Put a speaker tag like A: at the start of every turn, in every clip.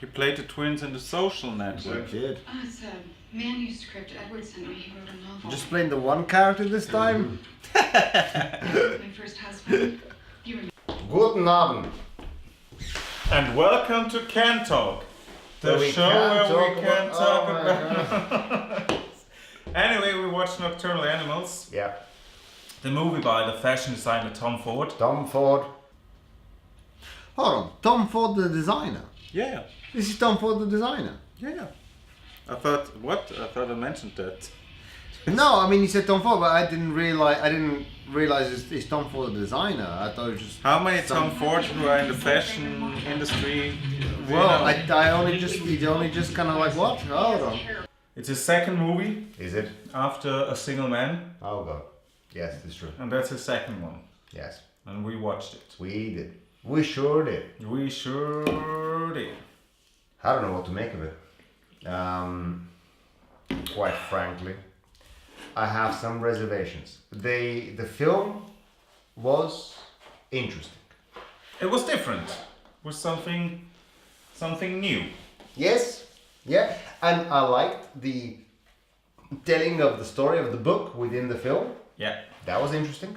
A: He played the twins in The Social
B: He
A: Network.
B: did.
C: Oh, it's a manuscript Edward sent me. He wrote a novel.
B: Just playing the one character this time?
C: My first husband. You remember?
B: Guten Abend.
A: And welcome to Can Talk, the show where we can talk about... Anyway, we watched Nocturnal Animals,
B: Yeah.
A: the movie by the fashion designer Tom Ford.
B: Tom Ford. Hold on. Tom Ford the designer?
A: Yeah,
B: This is Tom Ford the designer?
A: yeah. I thought, what? I thought I mentioned that.
B: No, I mean you said Tom Ford, but I didn't realize it's Tom Ford the designer. I thought it was just...
A: How many Tom Fords who are in the fashion industry?
B: Well, I only just kind of like, what? Hold on.
A: It's his second movie
B: Is it?
A: after A Single Man,
B: Oh god. Yes, it's true.
A: and that's his second one.
B: Yes.
A: And we watched it.
B: We did. We sure did.
A: We sure did.
B: I don't know what to make of it. Quite frankly, I have some reservations. The film was interesting.
A: It was different. It was something new.
B: Yes, yeah, and I liked the telling of the story of the book within the film.
A: Yeah.
B: That was interesting.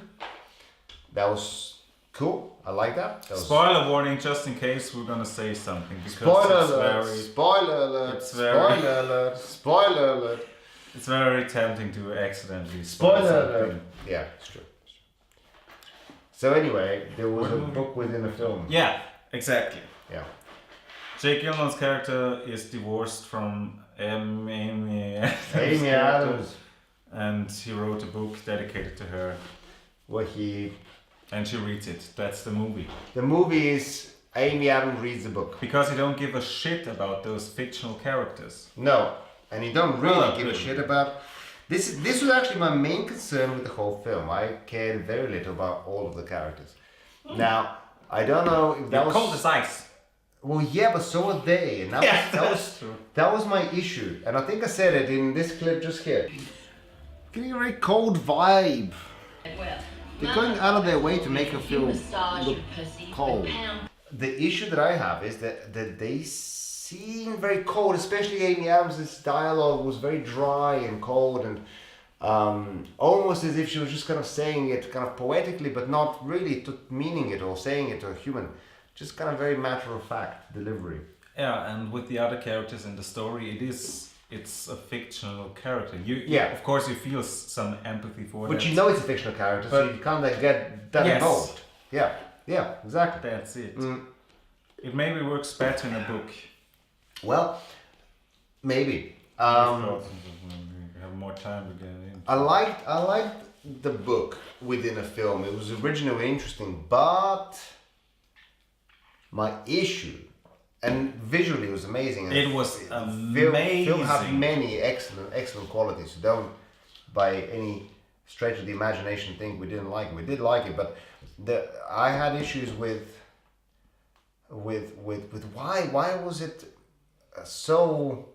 B: That was cool. I like that. That was...
A: Spoiler warning, just in case we're gonna say something, because
B: Spoiler
A: it's
B: alert!
A: very,
B: Spoiler alert!
A: it's very-
B: Spoiler alert! Spoiler alert!
A: it's very tempting to accidentally spoil
B: Spoiler
A: something.
B: alert! Yeah, it's true. So anyway, there was a book within the film.
A: Yeah, exactly.
B: Yeah.
A: Jake Gyllenhaal's character is divorced from Amy
B: Amy Adams.
A: and he wrote a book dedicated to her,
B: What he...
A: and she reads it. That's the movie.
B: The movie is Amy Adams reads the book.
A: Because you don't give a shit about those fictional characters.
B: No, and you don't really
A: Well,
B: give a
A: really.
B: shit about... This was actually my main concern with the whole film. I cared very little about all of the characters. Now, I don't know if that
A: They're
B: was...
A: cold as ice.
B: Well, yeah, but so are they. And that was my issue. And I think I said it in this clip just here. Getting a very cold vibe. They're going out of their way to make a film look cold. The issue that I have is that they seem very cold, especially Amy Adams' dialogue was very dry and cold and almost as if she was just kind of saying it kind of poetically, but not really meaning it or saying it to a human. Just kind of very matter-of-fact delivery.
A: Yeah, and with the other characters in the story, it's a fictional character.
B: Yeah.
A: Of course, you feel some empathy for
B: But
A: that.
B: you know it's a fictional character, so
A: But-
B: you can't like, get that
A: Yes.
B: involved. Yeah, exactly.
A: That's it.
B: Mm.
A: It maybe works better in a book.
B: Well, maybe.
A: We have more time to get in.
B: I liked the book within a film. It was originally interesting, but my issue, and visually it was amazing. And
A: It was
B: Film had
A: amazing.
B: many excellent qualities. So don't, by any stretch of the imagination, think we didn't like it. We did like it, but I had issues with why was it so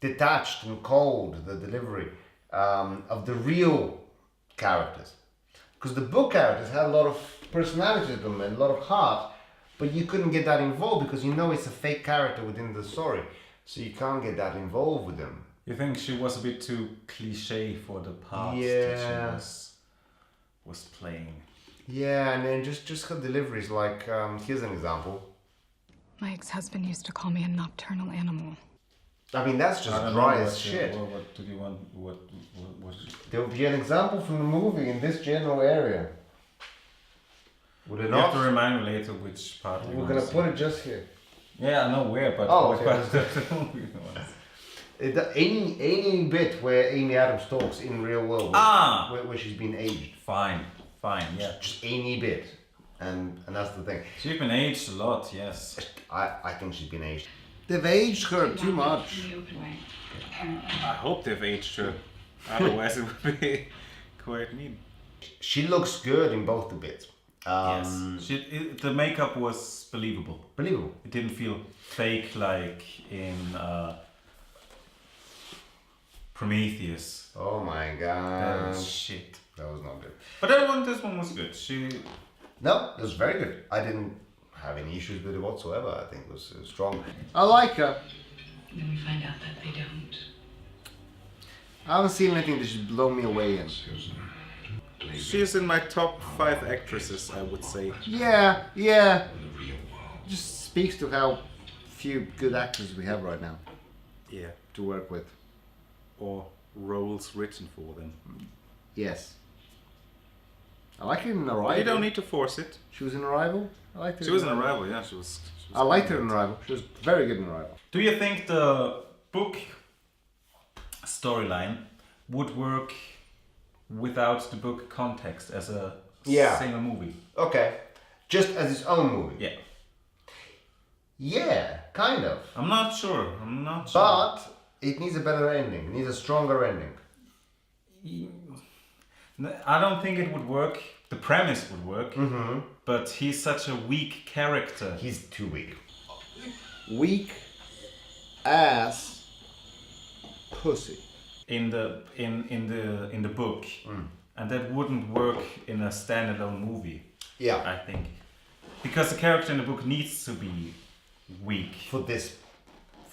B: detached and cold, the delivery of the real characters, because the book characters had a lot of personality to them and a lot of heart, but you couldn't get that involved because you know it's a fake character within the story, so you can't get that involved with them.
A: You think she was a bit too cliche for the part
B: Yeah.
A: that she was playing?
B: Yeah, and then just her deliveries, like here's an example.
D: My ex-husband used to call me a nocturnal animal.
B: I mean, that's just dry as shit.
A: What did you want? What?
B: There would be an example from the movie in this general area. Would it
A: You
B: not?
A: have to remind me later which part. we
B: We're
A: want
B: gonna
A: to see.
B: put it just here.
A: Yeah, I know where, but
B: Oh,
A: what
B: okay.
A: part of the movie was?
B: Any bit where Amy Adams talks in real world, where she's been aged,
A: Fine, yeah.
B: just any bit, and that's the thing.
A: She's been aged a lot, yes.
B: I think she's been aged. They've aged her too much.
C: In the open way.
A: I hope they've aged her. Otherwise, it would be quite neat.
B: She looks good in both the bits.
A: Yes. The makeup was believable.
B: Believable.
A: It didn't feel fake like in Prometheus.
B: Oh my
A: That
B: god.
A: was shit.
B: That was not good.
A: But this one was good.
B: No, it was very good. I didn't have any issues with it whatsoever. I think it was strong. I like her.
C: Then we find out that they don't.
B: I haven't seen anything that should blow me away in.
A: She's in my top 5 actresses, I would say.
B: Yeah. Just speaks to how few good actors we have right now.
A: Yeah.
B: To work with.
A: Or roles written for them.
B: Yes. I like her in Arrival.
A: You don't need to force it.
B: She was in Arrival. I liked her.
A: She was in Arrival, yeah. She was
B: I liked her in Arrival. She was very good in Arrival.
A: Do you think the book storyline would work without the book context as a single movie?
B: Okay. Just as its own movie?
A: Yeah.
B: Yeah, kind of.
A: I'm not sure.
B: But it needs a better ending. It needs a stronger ending.
A: I don't think it would work. The premise would work. But he's such a weak character.
B: He's too weak. Weak ass pussy.
A: In the book. And that wouldn't work in a standalone movie.
B: Yeah.
A: I think. Because the character in the book needs to be weak.
B: For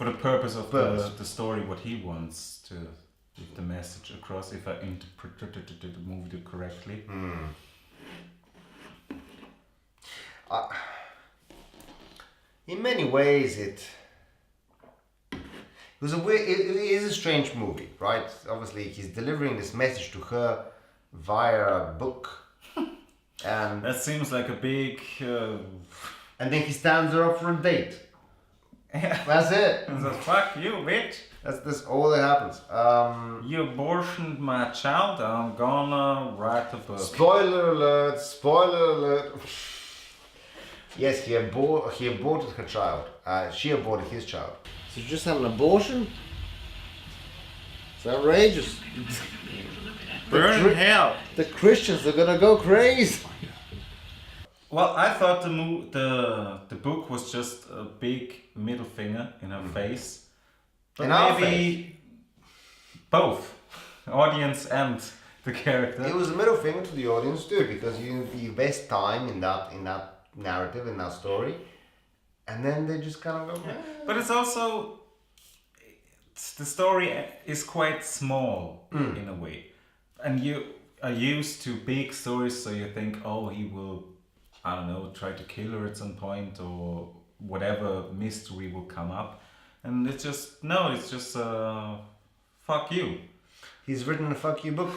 A: the purpose of the story, what he wants to get the message across, if I interpreted the movie correctly.
B: In many ways, it is a strange movie, right? Obviously, he's delivering this message to her via a book, and
A: that seems like a big.
B: And then he stands her up for a date.
A: Yeah.
B: That's it.
A: And says, "Fuck you, bitch!
B: That's all that happens."
A: You abortioned my child. I'm gonna write a book.
B: Spoiler alert! Spoiler alert! Yes, he aborted her child. She aborted his child. So you just had an abortion? It's outrageous.
A: Burn in hell.
B: The Christians are gonna go crazy.
A: Well, I thought the book was just a big middle finger in her face. But
B: in our
A: maybe both, audience and the character.
B: It was a middle finger to the audience too, because you invest time in that narrative, in that story, and then they just kind of go.
A: Yeah. But it's also the story is quite small in a way, and you are used to big stories, so you think, oh, he will, I don't know, try to kill her at some point, or whatever mystery will come up, and it's just fuck you.
B: He's written a fuck you book.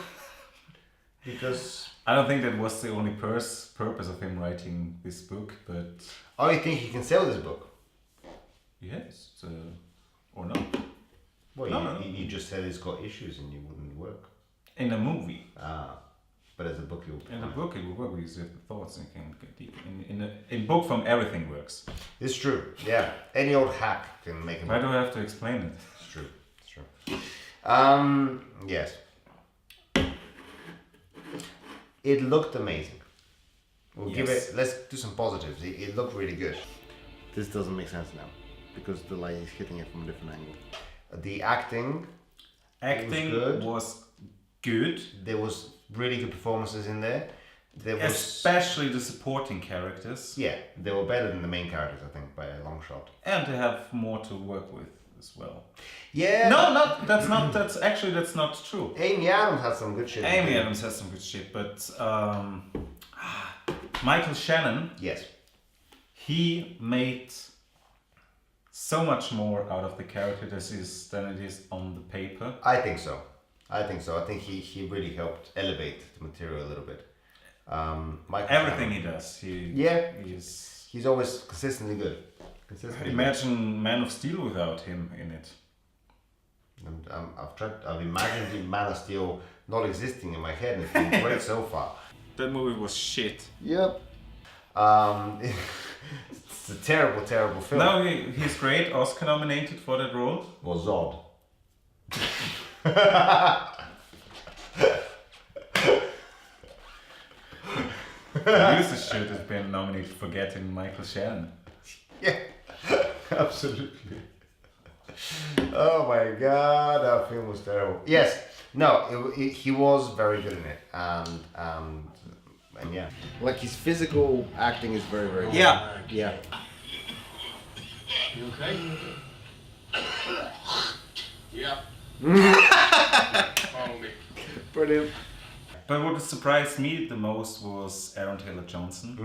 B: Because
A: I don't think that was the only purpose of him writing this book, but
B: oh, you think he can sell this book?
A: Yes, or no?
B: Well,
A: no.
B: You just said it's got issues and it wouldn't work.
A: In a movie.
B: But as a book, you'll.
A: In a book, it will work because you have the thoughts and can get deep. In book form, everything works.
B: It's true. Yeah, any old hack can make a.
A: Why do I have to explain it?
B: It's true. It's true. Yes. It looked amazing. We'll give it. Let's do some positives. It looked really good. This doesn't make sense now because the light is hitting it from a different angle. The acting
A: was good.
B: There was really good performances in there.
A: Especially the supporting characters.
B: Yeah, they were better than the main characters, I think, by a long shot.
A: And they have more to work with as well.
B: Yeah.
A: No, that's not true.
B: Amy Adams has some good shit.
A: Amy Adams has some good shit, but Michael Shannon.
B: Yes.
A: He made so much more out of the character than it is on the paper.
B: I think so. I think he really helped elevate the material a little bit.
A: Everything he does,
B: he's always consistently good.
A: Imagine Man of Steel without him in it.
B: I've imagined the Man of Steel not existing in my head, and it's been great so far.
A: That movie was shit.
B: Yep. It's a terrible, terrible film.
A: No, he's great. Oscar nominated for that role.
B: Was Zod.
A: Producers should have been nominated for getting Michael Shannon.
B: Yeah, absolutely. Oh my god, that film was terrible. Yes, no, he was very good in it, and And yeah, like his physical acting is very, very good.
A: Yeah.
B: Yeah.
E: You okay? Yeah. Follow me.
B: Brilliant.
A: But what surprised me the most was Aaron Taylor Johnson.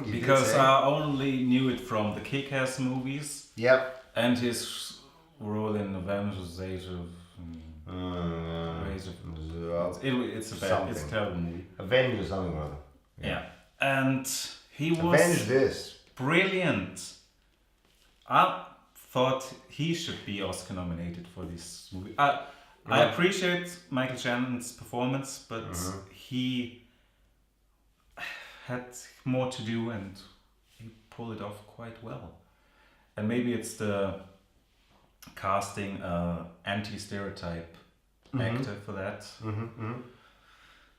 B: You
A: Because
B: did say.
A: I only knew it from the Kick-Ass movies
B: Yep.
A: and his role in Avengers Age of... It's a terrible movie.
B: Avenge or something or other.
A: Yeah. And he was
B: Avenge this.
A: brilliant. I thought he should be Oscar nominated for this movie. I appreciate Michael Shannon's performance, but he had more to do and he pulled it off quite well. And maybe it's the casting anti-stereotype actor for that.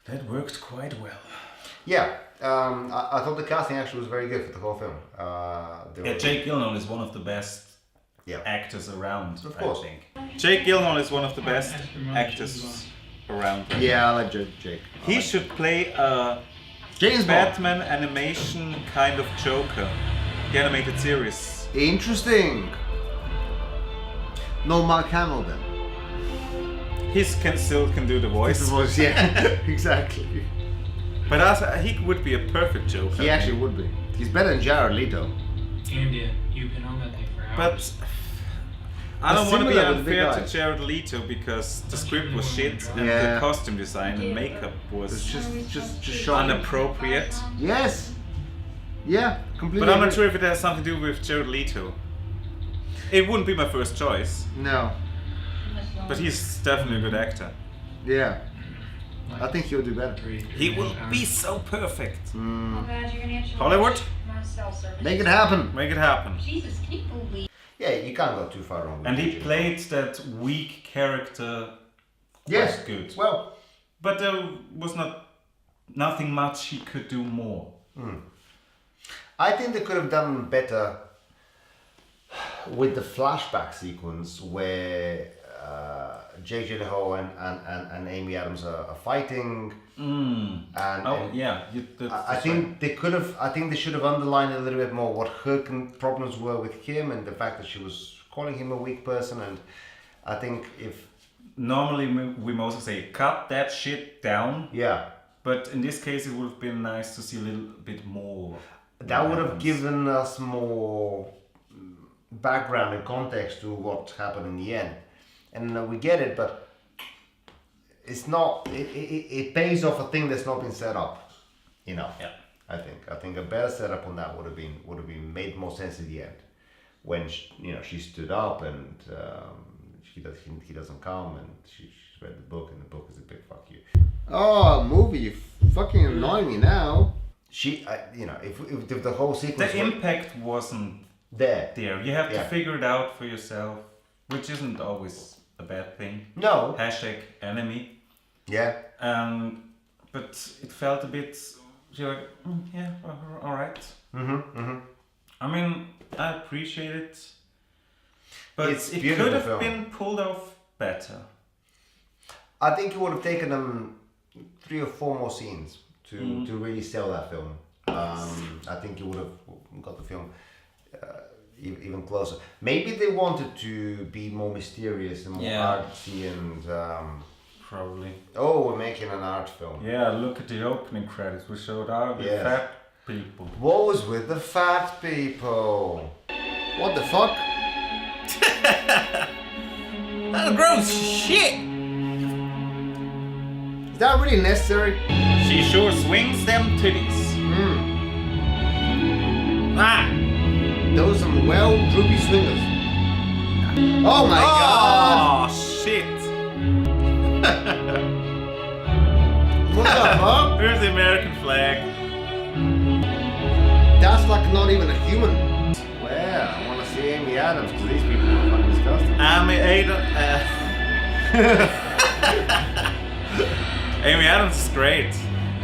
A: That worked quite well.
B: Yeah. I thought the casting actually was very good for the whole film.
A: Jake Gyllenhaal is one of the best
B: Yeah.
A: actors around,
B: Of course.
A: I think. Jake Gyllenhaal is one of the best actors around.
B: Yeah, I like Jake.
A: He should play a
B: James Bond.
A: Batman animation kind of Joker. The animated series.
B: Interesting. No Mark Hamill then.
A: He still can do the voice.
B: Yeah, exactly.
A: But he would be a perfect Joker.
B: He actually would be. He's better than Jared Leto.
E: India, you've been on that thing for hours.
A: But I don't want to be
B: similar with the big
A: unfair to
B: guys.
A: Jared Leto because the script was shit and
B: Yeah.
A: the costume design and makeup was
B: It's just shocking.
A: inappropriate.
B: Yes. Yeah, completely.
A: But I'm not
B: agree.
A: sure if it has something to do with Jared Leto. It wouldn't be my first choice,
B: No.
A: but he's definitely a good actor.
B: Yeah. I think he'll do better.
A: He will be so perfect.
B: Hollywood.
A: Hollywood,
B: Make it happen.
A: make it happen.
C: Jesus, can you believe?
B: Yeah, you can't go too far wrong. with
A: And he
B: Jake.
A: played that weak character
B: Yes.
A: quite good.
B: Well,
A: But there was nothing much he could do more.
B: I think they could have done better with the flashback sequence where Jake Gyllenhaal and Amy Adams are fighting. And
A: Yeah.
B: I think they could have. I think they should have underlined a little bit more what her problems were with him and the fact that she was calling him a weak person. And I think if
A: Normally we mostly say, cut that shit down.
B: yeah,
A: But in this case, it would have been nice to see a little bit more.
B: that would have
A: happens.
B: given us more background and context to what happened in the end. And we get it, but it's not. It pays off a thing that's not been set up enough.
A: Yeah.
B: I think a better setup on that would have been made more sense in the end when she stood up and he doesn't come and she's read the book and the book is a big fuck you. Oh, movie, you fucking annoy me now. If the whole sequence
A: The impact wasn't
B: there.
A: there. You have to
B: Yeah.
A: figure it out for yourself, which isn't always a bad thing.
B: No.
A: #enemy.
B: Yeah.
A: But it felt a bit. You're like, yeah, all right. I mean, I appreciate it, but
B: It's
A: it
B: beautiful
A: could have
B: film.
A: been pulled off better.
B: I think it would have taken them 3 or 4 more scenes to really sell that film. I think it would have got the film even closer. Maybe they wanted to be more mysterious and more
A: Yeah.
B: artsy and
A: Probably.
B: we're making an art film.
A: Yeah, look at the opening credits. We showed all the
B: Yes.
A: fat people.
B: What was with the fat people? What the fuck?
A: That's gross shit!
B: Is that really necessary?
A: She sure swings them titties. Ah!
B: Those are some well droopy swingers. Oh my god!
A: Oh shit!
B: What the fuck?
A: Here's the American flag.
B: That's like not even a human. Well, I want to see Amy Adams because these people are fucking disgusting.
A: Amy Adams is great.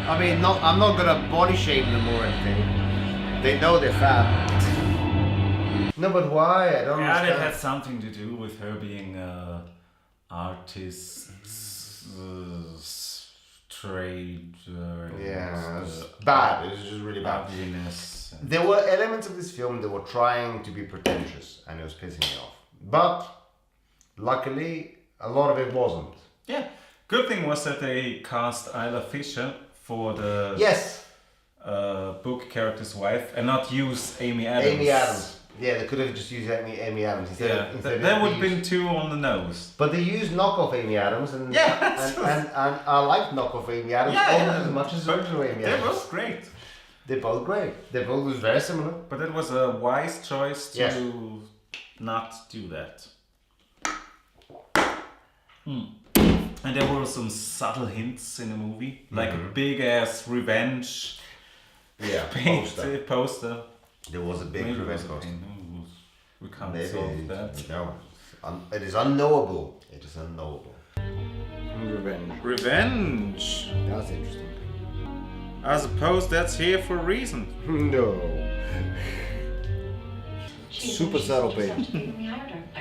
B: I mean, I'm not gonna body shame them or anything. They know they're fat. No, but why? I don't
A: Yeah, it
B: understand.
A: had something to do with her being artist trade.
B: Yeah, it was bad. It was just really bad.
A: Ugliness.
B: There were elements of this film that were trying to be pretentious, and it was pissing me off. But luckily, a lot of it wasn't.
A: Yeah. Good thing was that they cast Isla Fisher for the
B: Yes,
A: book character's wife and not use Amy Adams.
B: Amy Adams. Yeah, they could have just used Amy Adams instead.
A: Yeah,
B: Instead
A: that would
B: of
A: have been too on the nose.
B: But they used knockoff Amy Adams, and and I liked knockoff Amy Adams almost as much as original Amy Adams.
A: They was great.
B: They're both great. They both was very similar.
A: But it was a wise choice to not do that. And there were some subtle hints in the movie, like a big ass revenge poster.
B: There was a big revenge poster.
A: We can't solve that.
B: No, it is unknowable. It is unknowable.
A: Revenge.
B: That's interesting.
A: I suppose that's here for a reason.
B: No. Super subtle, baby.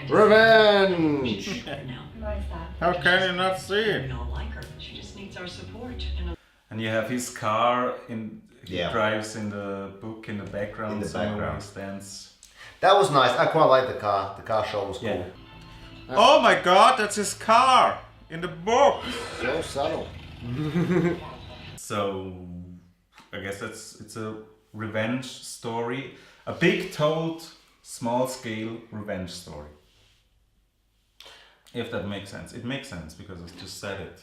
B: Revenge.
A: How can you not see it?
F: We don't like her. She just needs our support.
A: And you have his car he
B: Yeah.
A: drives in the book in the background.
B: In the
A: somewhere
B: background.
A: he stands.
B: That was nice. I quite liked the car. The car show was cool.
A: Yeah. Oh my god, that's his car in the book.
B: So subtle.
A: So I guess it's a revenge story. A big told, small scale revenge story. If that makes sense. It makes sense because I just said it.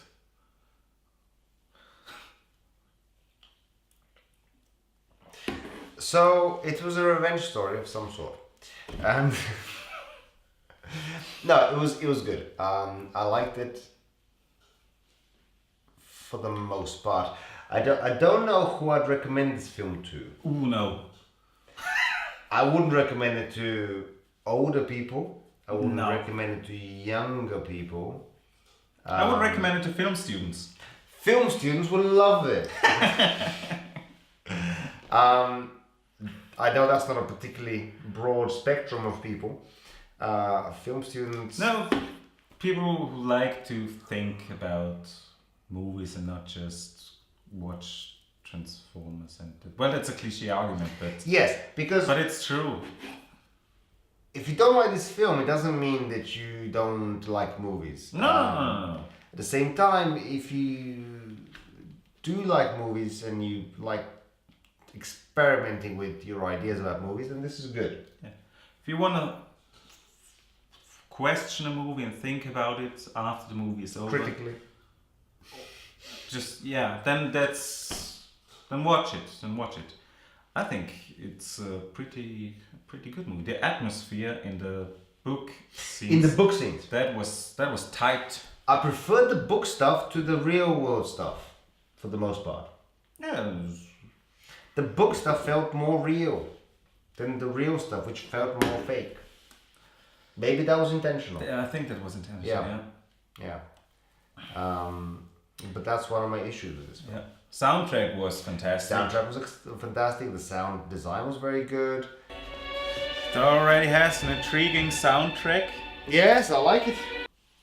B: So it was a revenge story of some sort, and no, it was good. I liked it for the most part. I don't know who I'd recommend this film to.
A: Ooh, no.
B: I wouldn't recommend it to older people. I wouldn't
A: No.
B: recommend it to younger people.
A: I would recommend it to film students.
B: Film students would love it. I know that's not a particularly broad spectrum of people. Film students.
A: No, people who like to think about movies and not just watch Transformers and well, that's a cliche argument, but
B: Yes, because
A: it's true.
B: if you don't like this film, it doesn't mean that you don't like movies.
A: No.
B: At the same time, if you do like movies and you like experimenting with your ideas about movies, then this is good.
A: Yeah. If you want to question a movie and think about it after the movie is over,
B: Critically.
A: then watch it. I think it's a pretty good movie. The atmosphere in the book scenes,
B: In the book scenes.
A: that was tight.
B: I prefer the book stuff to the real world stuff, for the most part.
A: Yeah, it was-
B: The book stuff felt more real than the real stuff, which felt more fake. Maybe that was intentional.
A: I think that was intentional.
B: Yeah. But that's one of my issues with this film.
A: Yeah. Soundtrack was fantastic.
B: Soundtrack was fantastic. The sound design was very good.
A: It already has an intriguing soundtrack.
B: Yes, I like it.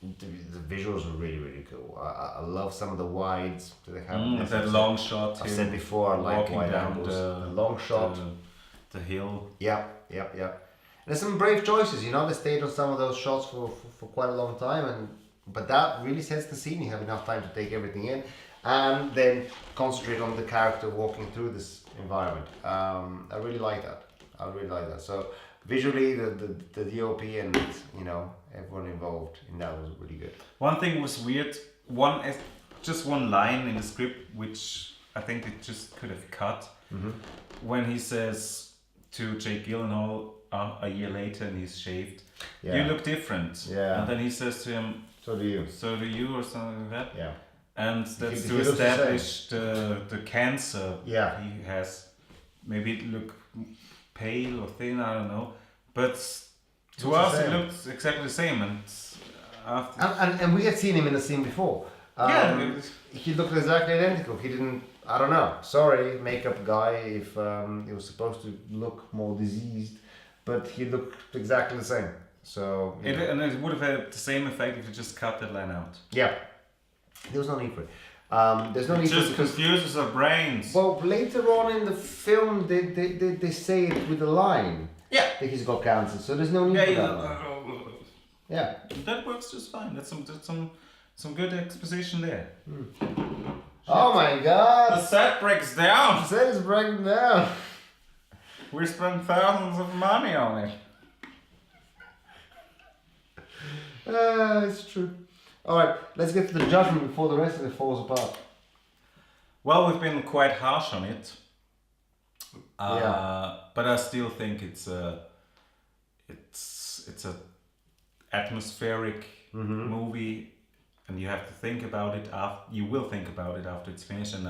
B: The visuals were really, really cool. I love some of the wides that they have.
A: That long shot.
B: I said before, I like
A: walking
B: wide
A: down
B: angles. The long shot.
A: The hill.
B: Yeah. There's some brave choices, you know. They stayed on some of those shots for quite a long time, but that really sets the scene. You have enough time to take everything in, and then concentrate on the character walking through this environment. I really like that. So visually, the DOP and everyone involved in that was really good.
A: One thing was weird. Just one line in the script, which I think they just could have cut.
B: Mm-hmm.
A: When he says to Jake Gyllenhaal a year later and he's shaved,
B: Yeah.
A: you look different.
B: Yeah.
A: And then he says to him,
B: So do you.
A: so do you, or something like that.
B: Yeah.
A: And that's
B: He
A: to
B: looks the same.
A: establish the cancer
B: Yeah.
A: he has. Maybe it look pale or thin, I don't know. But to
B: Looks
A: us
B: the
A: it
B: same.
A: looks exactly the same. And after
B: And we had seen him in the scene before. He looked exactly identical. He didn't. I don't know. Sorry, makeup guy. If he was supposed to look more diseased, but he looked exactly the same. So
A: and it would have had the same effect if you just cut that line out.
B: yeah, there was no need for it. There's no need
A: It just confuses our brains.
B: Well, later on in the film, they say it with a line.
A: Yeah.
B: That he's got cancer, so there's no need for that line. Yeah.
A: That works just fine. That's some good exposition there.
B: Oh my god!
A: The set breaks down.
B: The set is breaking down.
A: We spent thousands of money on it.
B: It's true. Alright, let's get to the judgment before the rest of it falls apart.
A: Well, we've been quite harsh on it.
B: Yeah.
A: But I still think it's a atmospheric movie, and you have to think about it after. You will think about it after it's finished, and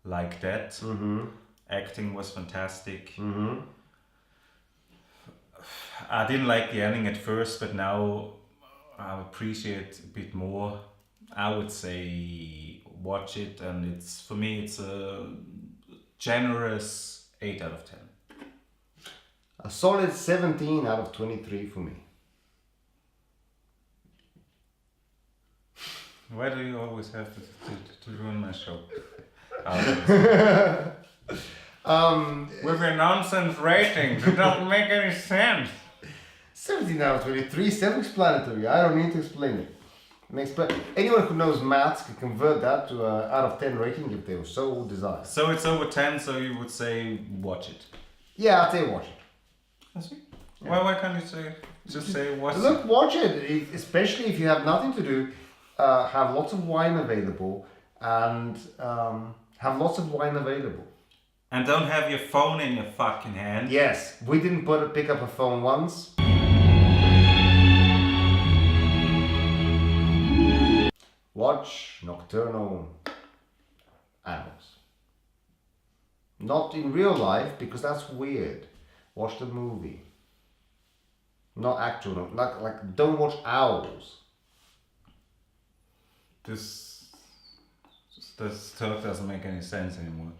A: like that. Acting was fantastic. I didn't like the ending at first, but now I appreciate a bit more. I would say watch it, and for me it's a generous 8 out of 10.
B: A solid 17 out of 23 for me.
A: Why do you always have to ruin my show? With your nonsense ratings, it doesn't make any sense.
B: 17 out of 23, self-explanatory. I don't need to explain it. Anyone who knows maths can convert that to an out of 10 rating if they were so desire.
A: So it's over 10, so you would say watch it.
B: Yeah, I'd say watch it.
A: I see. Yeah. Why can't you just say watch it?
B: Look, watch it, especially if you have nothing to do. Have lots of wine available, and
A: And don't have your phone in your fucking hand.
B: Yes, we didn't pick up a phone once. Watch Nocturnal Animals. Not in real life, because that's weird. Watch the movie. Not actual, like don't watch owls.
A: This talk doesn't make any sense anymore.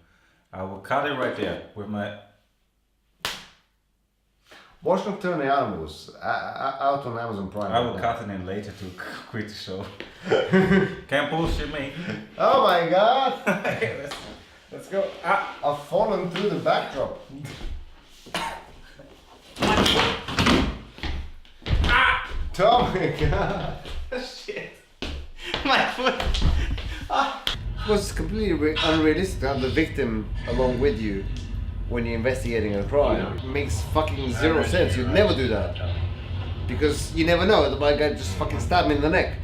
A: I will cut it right there with my...
B: Watch Nocturnal Animals out on Amazon Prime.
A: I will cut it in later to quit the show. Can't bullshit me.
B: Oh my god!
A: Let's go.
B: I've fallen through the backdrop. Oh my god!
A: Shit. My foot.
B: It was completely unrealistic to have the victim along with you when you're investigating a crime. It makes fucking zero sense. You'd never do that. Because you never know, the bad guy just fucking stabbed me in the neck.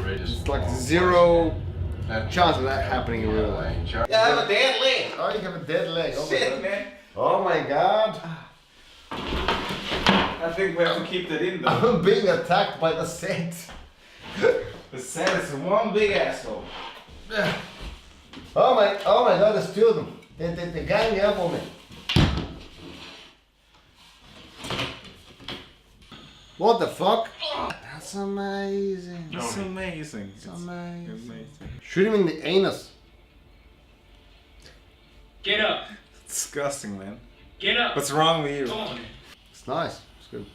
B: It's like zero chance of that happening in real life.
A: Yeah, I have a dead leg.
B: Oh, you have a dead leg. Oh
A: Shit, man.
B: Oh my god.
A: I think we have to keep that in though.
B: I'm being attacked by the set.
A: The set is one big asshole.
B: Oh my god, there's two of them. They're ganging up on me. What the fuck? That's amazing.
A: It's amazing.
B: It's amazing. Shoot him in the anus.
E: Get up.
A: Disgusting, man.
E: Get up.
A: What's wrong with you?
E: Come on.
B: It's nice. It's good.